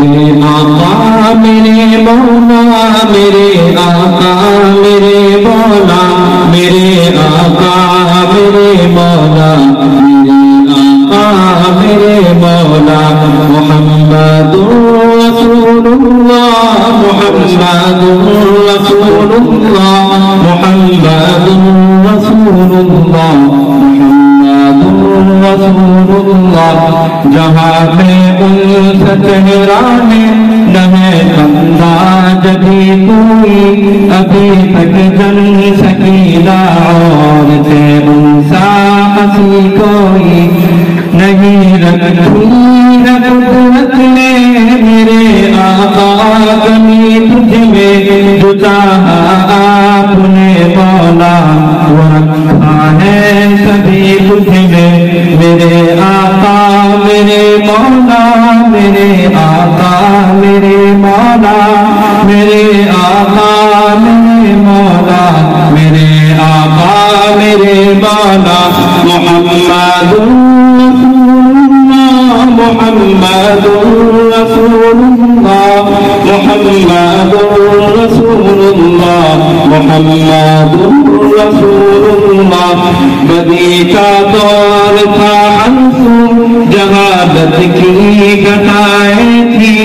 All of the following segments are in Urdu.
آقا میرے مولا میرے آقا میرے مولا میرے آقا میرے مولا میرے آقا میرے مولا محمد رسول اللہ محمد رسول اللہ محمد رسول اللہ محمد رسول اللہ جہاں میں ان سے چہرہ میں نہ ہے بندہ جبھی کوئی ابھی تک جن سکینہ اور سے انسا ہنسی کوئی نہیں رکھی قدرت نے میرے آقا کمی تجھ میں جو چاہا آپ نے مولا وہ رکھا ہے سبھی تجھ میں میرے آقا میرے مولا میرے آقا میرے مولا میرے آقا میرے مولا میرے آقا میرے مولا محمد محمد رسول اللہ محمد رسول اللہ محمد رسول اللہ بدی کا دور تھا جہالت کی گھٹائیں تھی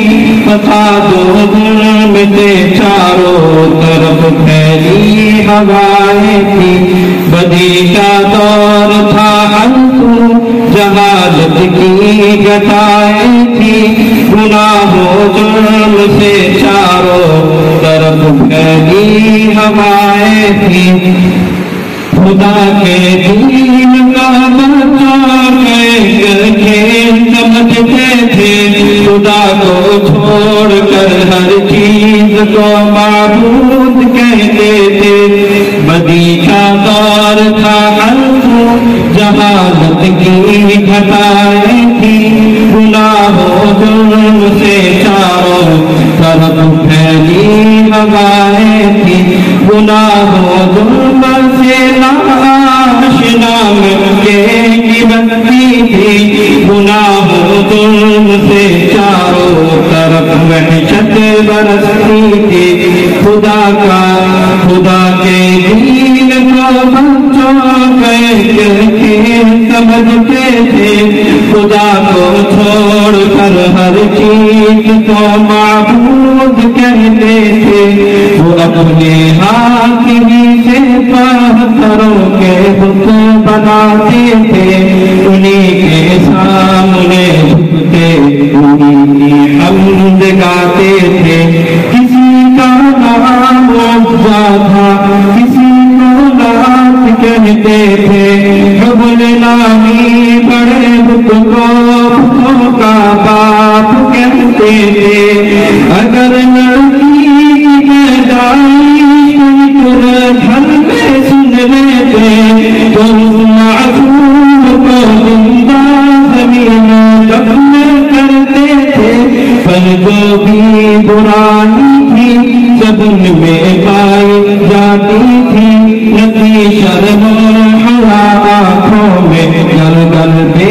فساد و ظلم سے چاروں طرف پھیلی ہوائیں تھی بدی کا دور تھا جہالت کی گھٹائیں تھی گناہ و جرم سے چاروں طرف پھیلی ہوائیں تھی خدا کے دین کا بچہ کھیل سمجھتے تھے خدا کو چھوڑ کر ہر چیز کو معبود کہتے تھے بدی کا دور تھا جہالت کی گھٹائیں تھی گناہ و جرم سے چاروں طرف پھیلی ہوائیں تھی گناہ و جرم سے ناشنا مکے کی بستی تھی گناہ و جرم سے چاروں طرف وحشت برستی تھی خدا کے دین کو بچوں سمجھتے تھے خدا کو چھوڑ کر ہر چیز کو معبود کہتے تھے وہ اپنے ہاتھ ہی سے پتھروں کے بت بناتے تھے انہیں کے سامنے جھکتے انہیں کی حمد گاتے تھے کسی کا نام عزا تھا کسی کو لات کہتے تھے نامی بڑے بت کو بتوں کا باپ کہتے تھے اگر لڑکی کی پیدائش گھر میں سن لیتے تو معصوم کو زندہ زمین دفن کرتے تھے پر جو بھی برائی تھی سب ان میں پائی جاتی تھی نتی شرم حیا آنکھوں میں گل گل بے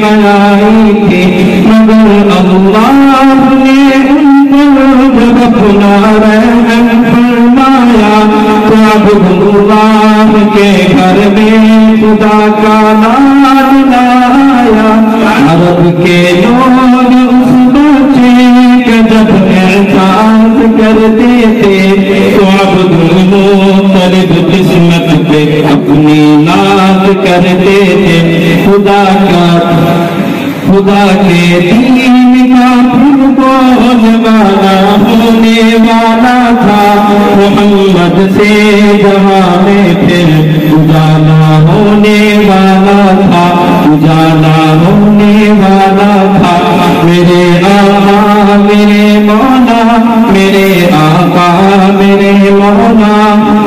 حیائی تھی مگر اللہ نے ان پر جب اپنا رحم فرمایا تو اب اللہ کے گھر میں خدا کا نام آیا عرب کے لوگ اس بچے کا جب احساس کرتے تھے تو عبد المطلب قسمت پہ اپنی ناز کرتے تھے خدا کے دین کا پھر بولنے والا تھا محمد سے جہاں میں پھر اجالا ہونے والا تھا اجالا ہونے والا تھا میرے آقا میرے مولا میرے آقا میرے مولا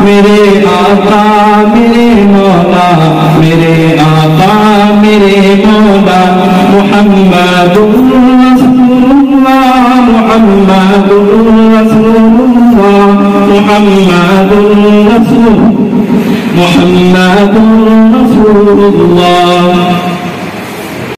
میرے آقا میرے مولا میرے آقا میرے مولا محمد رسول اللہ محمد رسول اللہ محمد رسول محمد رسول اللہ